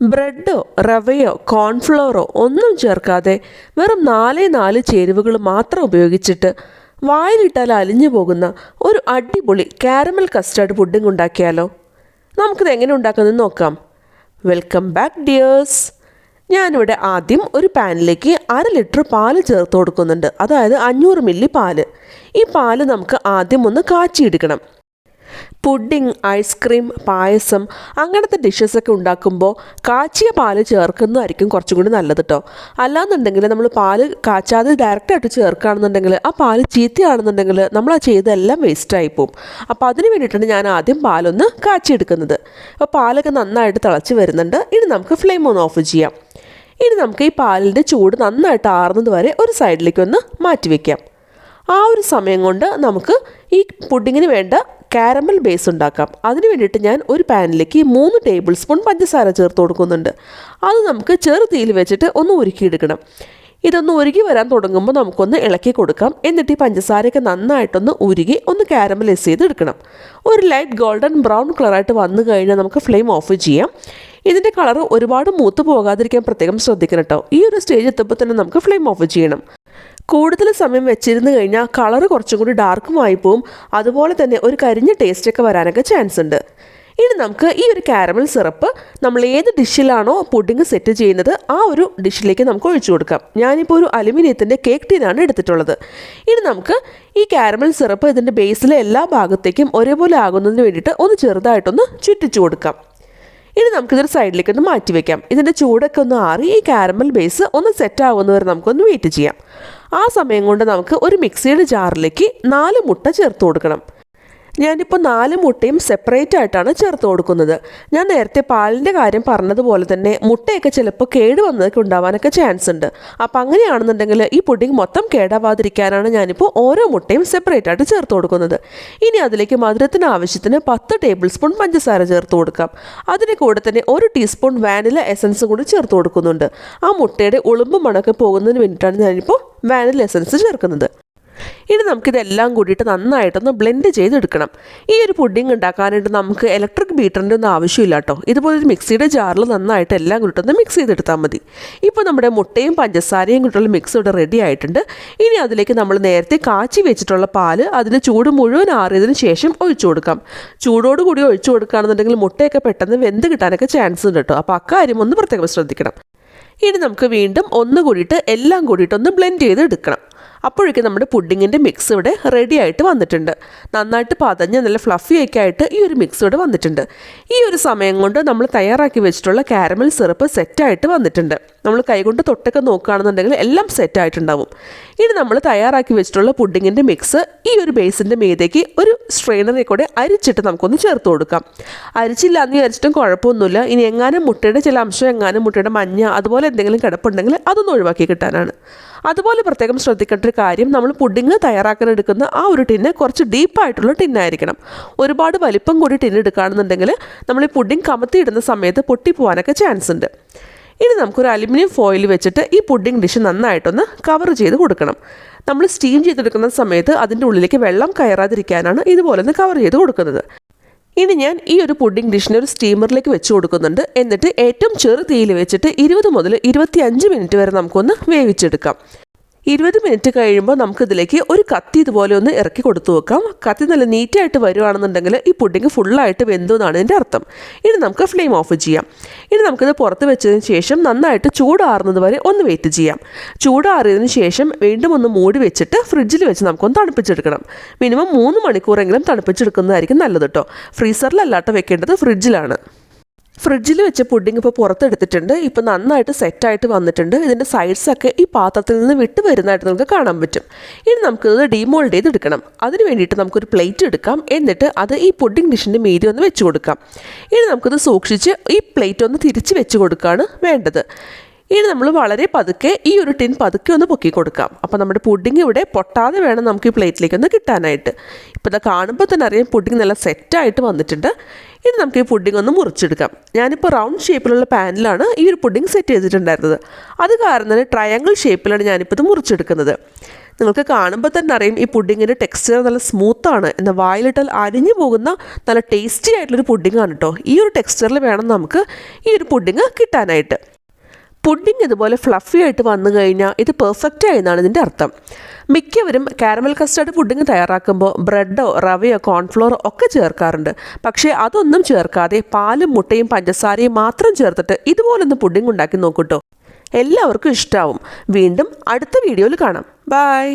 ബ്രെഡോ റവയോ കോൺഫ്ലോറോ ഒന്നും ചേർക്കാതെ വെറും 4 ചേരുവകൾ മാത്രം ഉപയോഗിച്ചിട്ട് വായിലിട്ടാൽ അലിഞ്ഞു പോകുന്ന ഒരു അടിപൊളി കാരമൽ കസ്റ്റാർഡ് പുഡിംഗ് ഉണ്ടാക്കിയാലോ? നമുക്കിത് എങ്ങനെ ഉണ്ടാക്കുന്നത് നോക്കാം. Welcome back dears. ഞാനിവിടെ ആദ്യം ഒരു പാനിലേക്ക് 1/2 ലിറ്റർ പാല് ചേർത്ത് കൊടുക്കുന്നുണ്ട്. അതായത് 500 മില്ലി പാല്. ഈ പാല് നമുക്ക് ആദ്യം ഒന്ന് കാച്ചിയെടുക്കണം. പുഡിംഗ്, ഐസ്ക്രീം, പായസം അങ്ങനത്തെ ഡിഷസൊക്കെ ഉണ്ടാക്കുമ്പോൾ കാച്ചിയ പാല് ചേർക്കുന്നതായിരിക്കും കുറച്ചും കൂടി നല്ലത് കേട്ടോ. അല്ലാന്നുണ്ടെങ്കിൽ നമ്മൾ പാല് കാച്ചാതെ ഡയറക്റ്റായിട്ട് ചേർക്കുകയാണെന്നുണ്ടെങ്കിൽ ആ പാല് ചീത്തയാണെന്നുണ്ടെങ്കിൽ നമ്മൾ ആ ചെയ്തെല്ലാം വേസ്റ്റായി പോവും. അപ്പോൾ അതിന് വേണ്ടിയിട്ടാണ് ഞാൻ ആദ്യം പാലൊന്ന് കാച്ചിയെടുക്കുന്നത്. അപ്പോൾ പാലൊക്കെ നന്നായിട്ട് തിളച്ച് വരുന്നുണ്ട്. ഇനി നമുക്ക് ഫ്ലെയിം ഒന്ന് ഓഫ് ചെയ്യാം. ഇനി നമുക്ക് ഈ പാലിൻ്റെ ചൂട് നന്നായിട്ട് ആറുന്നത് വരെ ഒരു സൈഡിലേക്ക് ഒന്ന് മാറ്റി വയ്ക്കാം. ആ ഒരു സമയം കൊണ്ട് നമുക്ക് ഈ പുഡിങ്ങിന് വേണ്ട കാരമൽ ബേസ് ഉണ്ടാക്കാം. അതിന് വേണ്ടിയിട്ട് ഞാൻ ഒരു പാനിലേക്ക് 3 ടേബിൾ സ്പൂൺ പഞ്ചസാര ചേർത്ത് കൊടുക്കുന്നുണ്ട്. അത് നമുക്ക് ചെറു തീയിൽ വെച്ചിട്ട് ഒന്ന് ഉരുക്കിയെടുക്കണം. ഇതൊന്ന് ഉരുകി വരാൻ തുടങ്ങുമ്പോൾ നമുക്കൊന്ന് ഇളക്കി കൊടുക്കാം. എന്നിട്ട് ഈ പഞ്ചസാരയൊക്കെ നന്നായിട്ടൊന്ന് ഉരുകി ഒന്ന് കാരമലൈസ് ചെയ്തെടുക്കണം. ഒരു ലൈറ്റ് ഗോൾഡൻ ബ്രൗൺ കളറായിട്ട് വന്നു കഴിഞ്ഞാൽ നമുക്ക് ഫ്ലെയിം ഓഫ് ചെയ്യാം. ഇതിൻ്റെ കളർ ഒരുപാട് മൂത്ത് പോകാതിരിക്കാൻ പ്രത്യേകം ശ്രദ്ധിക്കണം കേട്ടോ. ഈ ഒരു സ്റ്റേജ് എത്തുമ്പോൾ തന്നെ നമുക്ക് ഫ്ലെയിം ഓഫ് ചെയ്യണം. കൂടുതൽ സമയം വെച്ചിരുന്ന് കഴിഞ്ഞാൽ കളർ കുറച്ചും കൂടി ഡാർക്കുമായി പോവും. അതുപോലെ തന്നെ ഒരു കരിഞ്ഞ ടേസ്റ്റൊക്കെ വരാനൊക്കെ ചാൻസ് ഉണ്ട്. ഇനി നമുക്ക് ഈ ഒരു കാരമൽ സിറപ്പ് നമ്മൾ ഏത് ഡിഷിലാണോ പുഡിംഗ് സെറ്റ് ചെയ്യുന്നത് ആ ഒരു ഡിഷിലേക്ക് നമുക്ക് ഒഴിച്ചു കൊടുക്കാം. ഞാനിപ്പോൾ ഒരു അലുമിനിയത്തിൻ്റെ കേക്ക് ടീനാണ് എടുത്തിട്ടുള്ളത്. ഇനി നമുക്ക് ഈ കാരമൽ സിറപ്പ് ഇതിൻ്റെ ബേസിലെ എല്ലാ ഭാഗത്തേക്കും ഒരേപോലെ ആകുന്നതിന് വേണ്ടിയിട്ട് ഒന്ന് ചെറുതായിട്ടൊന്ന് ചുറ്റിച്ചു കൊടുക്കാം. ഇനി നമുക്കിതൊരു സൈഡിലേക്ക് ഒന്ന് മാറ്റി വയ്ക്കാം. ഇതിൻ്റെ ചൂടൊക്കെ ഒന്ന് ആറി ഈ കാരമൽ ബേസ് ഒന്ന് സെറ്റ് ആവുന്നവരെ നമുക്കൊന്ന് വെയിറ്റ് ചെയ്യാം. ആ സമയം കൊണ്ട് നമുക്ക് ഒരു മിക്സിയുടെ ജാറിലേക്ക് 4 മുട്ട ചേർത്ത് കൊടുക്കണം. ഞാനിപ്പോൾ 4 മുട്ടയും സെപ്പറേറ്റ് ആയിട്ടാണ് ചേർത്ത് കൊടുക്കുന്നത്. ഞാൻ നേരത്തെ പാലിൻ്റെ കാര്യം പറഞ്ഞതുപോലെ തന്നെ മുട്ടയൊക്കെ ചിലപ്പോൾ കേട് വന്നതൊക്കെ ഉണ്ടാവാനൊക്കെ ചാൻസ് ഉണ്ട്. അപ്പോൾ അങ്ങനെയാണെന്നുണ്ടെങ്കിൽ ഈ പുഡിംഗ് മൊത്തം കേടാവാതിരിക്കാനാണ് ഞാനിപ്പോൾ ഓരോ മുട്ടയും സെപ്പറേറ്റ് ആയിട്ട് ചേർത്ത് കൊടുക്കുന്നത്. ഇനി അതിലേക്ക് മധുരത്തിന് ആവശ്യത്തിന് 10 ടേബിൾ സ്പൂൺ പഞ്ചസാര ചേർത്ത് കൊടുക്കാം. അതിന് കൂടെ തന്നെ 1 ടീസ്പൂൺ വാനില എസൻസ് കൂടി ചേർത്ത് കൊടുക്കുന്നുണ്ട്. ആ മുട്ടയുടെ ഉളുമ്പ് മണമൊക്കെ പോകുന്നതിന് വേണ്ടിയിട്ടാണ് ഞാനിപ്പോൾ വാനില എസൻസ് ചേർക്കുന്നത്. ഇനി നമുക്കിതെല്ലാം കൂടിയിട്ട് നന്നായിട്ടൊന്ന് ബ്ലെൻഡ് ചെയ്തെടുക്കണം. ഈ ഒരു പുഡിംഗ് ഉണ്ടാക്കാനായിട്ട് നമുക്ക് ഇലക്ട്രിക് ബീറ്ററിൻ്റെ ഒന്നും ആവശ്യമില്ല കേട്ടോ. ഇതുപോലൊരു മിക്സിയുടെ ജാറിൽ നന്നായിട്ട് എല്ലാം കൂടിയിട്ടൊന്ന് മിക്സ് ചെയ്തെടുത്താൽ മതി. ഇപ്പോൾ നമ്മുടെ മുട്ടയും പഞ്ചസാരയും കൂടിയുള്ള മിക്സ് ഇവിടെ റെഡി ആയിട്ടുണ്ട്. ഇനി അതിലേക്ക് നമ്മൾ നേരത്തെ കാച്ചി വെച്ചിട്ടുള്ള പാല് അതിൽ ചൂട് മുഴുവൻ ആറിയതിന് ശേഷം ഒഴിച്ചു കൊടുക്കാം. ചൂടോടുകൂടി ഒഴിച്ചു കൊടുക്കുകയാണെന്നുണ്ടെങ്കിൽ മുട്ടയൊക്കെ പെട്ടെന്ന് വെന്ത് കിട്ടാനൊക്കെ ചാൻസ് ഉണ്ട് കേട്ടോ. അപ്പോൾ അക്കാര്യം ഒന്ന് പ്രത്യേകം ശ്രദ്ധിക്കണം. ഇനി നമുക്ക് വീണ്ടും ഒന്ന് കൂടിയിട്ട് എല്ലാം കൂടിയിട്ടൊന്ന് ബ്ലെൻഡ് ചെയ്ത് എടുക്കണം. അപ്പോഴേക്കും നമ്മുടെ പുഡിങ്ങിൻ്റെ മിക്സ് ഇവിടെ റെഡി ആയിട്ട് വന്നിട്ടുണ്ട്. നന്നായിട്ട് പതഞ്ഞ് നല്ല ഫ്ലഫി ഒക്കെ ആയിട്ട് ഈ ഒരു മിക്സ് ഇവിടെ വന്നിട്ടുണ്ട്. ഈ ഒരു സമയം കൊണ്ട് നമ്മൾ തയ്യാറാക്കി വെച്ചിട്ടുള്ള കാരമൽ സിറപ്പ് സെറ്റായിട്ട് വന്നിട്ടുണ്ട്. നമ്മൾ കൈകൊണ്ട് തൊട്ടൊക്കെ നോക്കുകയാണെന്നുണ്ടെങ്കിൽ എല്ലാം സെറ്റായിട്ടുണ്ടാവും. ഇനി നമ്മൾ തയ്യാറാക്കി വെച്ചിട്ടുള്ള പുഡിങ്ങിൻ്റെ മിക്സ് ഈ ഒരു ബേസിൻ്റെ മീതേക്ക് ഒരു സ്ട്രെയിനറിൽ കൂടെ അരിച്ചിട്ട് നമുക്കൊന്ന് ചേർത്ത് കൊടുക്കാം. അരിച്ചില്ല എന്ന് വിചാരിച്ചിട്ടും കുഴപ്പമൊന്നുമില്ല. ഇനി എങ്ങാനും മുട്ടയുടെ ചില അംശം എങ്ങാനും മുട്ടയുടെ മഞ്ഞ അതുപോലെ എന്തെങ്കിലും കിടപ്പുണ്ടെങ്കിൽ അതൊന്ന് ഒഴിവാക്കി കിട്ടാനാണ്. അതുപോലെ പ്രത്യേകം ശ്രദ്ധിക്കേണ്ട ഒരു കാര്യം, നമ്മൾ പുഡിങ് തയ്യാറാക്കാൻ എടുക്കുന്ന ആ ഒരു ടിന്ന് കുറച്ച് ഡീപ്പായിട്ടുള്ള ടിന്നായിരിക്കണം. ഒരുപാട് വലിപ്പം കൂടി ടിന്ന് എടുക്കുകയാണെന്നുണ്ടെങ്കിൽ നമ്മൾ ഈ പുഡിങ് കമത്തിയിടുന്ന സമയത്ത് പൊട്ടിപ്പോവാനൊക്കെ ചാൻസ് ഉണ്ട്. ഇനി നമുക്കൊരു അലുമിനിയം ഫോയിൽ വെച്ചിട്ട് ഈ പുഡിങ് ഡിഷ് നന്നായിട്ടൊന്ന് കവർ ചെയ്ത് കൊടുക്കണം. നമ്മൾ സ്റ്റീം ചെയ്തെടുക്കുന്ന സമയത്ത് അതിൻ്റെ ഉള്ളിലേക്ക് വെള്ളം കയറാതിരിക്കാനാണ് ഇതുപോലെ ഒന്ന് കവർ ചെയ്ത് കൊടുക്കുന്നത്. ഇനി ഞാൻ ഈ ഒരു പുഡിംഗ് ഡിഷിനെ ഒരു സ്റ്റീമറിലേക്ക് വെച്ച് കൊടുക്കുന്നുണ്ട്. എന്നിട്ട് ഏറ്റവും ചെറു തീയിൽ വെച്ചിട്ട് 20 മുതൽ 25 മിനിറ്റ് വരെ നമുക്കൊന്ന് വേവിച്ചെടുക്കാം. 20 മിനിറ്റ് കഴിയുമ്പോൾ നമുക്കിതിലേക്ക് ഒരു കത്തി ഇതുപോലെ ഒന്ന് ഇറക്കി കൊടുത്തു വെക്കാം. കത്തി നല്ല നീറ്റായിട്ട് വരുവാണെന്നുണ്ടെങ്കിൽ ഈ പുഡിംഗ് ഫുള്ളായിട്ട് വെന്തു എന്നാണ് ഇതിൻ്റെ അർത്ഥം. ഇനി നമുക്ക് ഫ്ലെയിം ഓഫ് ചെയ്യാം. ഇനി നമുക്കിത് പുറത്ത് വെച്ചതിന് ശേഷം നന്നായിട്ട് ചൂടാറുന്നത് വരെ ഒന്ന് വെയിറ്റ് ചെയ്യാം. ചൂടാറിയതിന് ശേഷം വീണ്ടും ഒന്ന് മൂടി വെച്ചിട്ട് ഫ്രിഡ്ജിൽ വെച്ച് നമുക്കൊന്ന് തണുപ്പിച്ചെടുക്കണം. മിനിമം 3 മണിക്കൂറെങ്കിലും തണുപ്പിച്ചെടുക്കുന്നതായിരിക്കും നല്ലത് കേട്ടോ. ഫ്രീസറിലല്ലാട്ടോ വെക്കേണ്ടത്, ഫ്രിഡ്ജിലാണ്. ഫ്രിഡ്ജിൽ വെച്ച പുഡിംഗ് ഇപ്പോൾ പുറത്തെടുത്തിട്ടുണ്ട്. ഇപ്പോൾ നന്നായിട്ട് സെറ്റായിട്ട് വന്നിട്ടുണ്ട്. ഇതിൻ്റെ സൈഡ്സൊക്കെ ഈ പാത്രത്തിൽ നിന്ന് വിട്ട് വരുന്നതായിട്ട് നമുക്ക് കാണാൻ പറ്റും. ഇനി നമുക്കിത് ഡീമോൾഡ് ചെയ്തെടുക്കണം. അതിന് വേണ്ടിയിട്ട് നമുക്കൊരു പ്ലേറ്റ് എടുക്കാം. എന്നിട്ട് അത് ഈ പുഡിംഗ് ഡിഷിൻ്റെ മീതി ഒന്ന് വെച്ച് കൊടുക്കാം. ഇനി നമുക്കിത് സൂക്ഷിച്ച് ഈ പ്ലേറ്റ് ഒന്ന് തിരിച്ച് വെച്ച് കൊടുക്കുകയാണ് വേണ്ടത്. ഇനി നമ്മൾ വളരെ പതുക്കെ ഈ ഒരു ടിൻ പതുക്കെ ഒന്ന് പൊക്കി കൊടുക്കാം. അപ്പോൾ നമ്മുടെ പുഡിംഗ് ഇവിടെ പൊട്ടാതെ വേണം നമുക്ക് ഈ പ്ലേറ്റിലേക്ക് ഒന്ന് കിട്ടാനായിട്ട്. ഇപ്പോൾ ഇത് കാണുമ്പോൾ തന്നെ അറിയാം പുഡിംഗ് നല്ല സെറ്റായിട്ട് വന്നിട്ടുണ്ട്. ഇനി നമുക്ക് ഈ പുഡിംഗ് ഒന്ന് മുറിച്ചെടുക്കാം. ഞാനിപ്പോൾ റൗണ്ട് ഷേപ്പിലുള്ള പാനിലാണ് ഈ ഒരു പുഡിംഗ് സെറ്റ് ചെയ്തിട്ടുണ്ടായിരുന്നത്. അത് കാരണം തന്നെ ട്രയാങ്കിൾ ഷേപ്പിലാണ് ഞാനിപ്പോൾ ഇത് മുറിച്ചെടുക്കുന്നത്. നിങ്ങൾക്ക് കാണുമ്പോൾ തന്നെ അറിയാം ഈ പുഡിങ്ങിൻ്റെ ടെക്സ്ചർ നല്ല സ്മൂത്താണ്. എന്നാൽ വായിലിട്ടാൽ അരിഞ്ഞു പോകുന്ന നല്ല ടേസ്റ്റി ആയിട്ടുള്ളൊരു പുഡിങ്ങാണ് കേട്ടോ. ഈ ഒരു ടെക്സ്ചറിൽ വേണം നമുക്ക് ഈ ഒരു പുഡിങ് കിട്ടാനായിട്ട്. പുഡിങ് ഇതുപോലെ ഫ്ലഫി ആയിട്ട് വന്നു കഴിഞ്ഞാൽ ഇത് പെർഫെക്റ്റ് ആയെന്നാണ് ഇതിൻ്റെ അർത്ഥം. മിക്കവരും കാരമൽ കസ്റ്റർഡ് പുഡിങ് തയ്യാറാക്കുമ്പോൾ ബ്രെഡോ റവയോ കോൺഫ്ലോറോ ഒക്കെ ചേർക്കാറുണ്ട്. പക്ഷേ അതൊന്നും ചേർക്കാതെ പാലും മുട്ടയും പഞ്ചസാരയും മാത്രം ചേർത്തിട്ട് ഇതുപോലൊന്ന് പുഡിങ് ഉണ്ടാക്കി നോക്കൂട്ടോ. എല്ലാവർക്കും ഇഷ്ടമാവും. വീണ്ടും അടുത്ത വീഡിയോയിൽ കാണാം. ബൈ.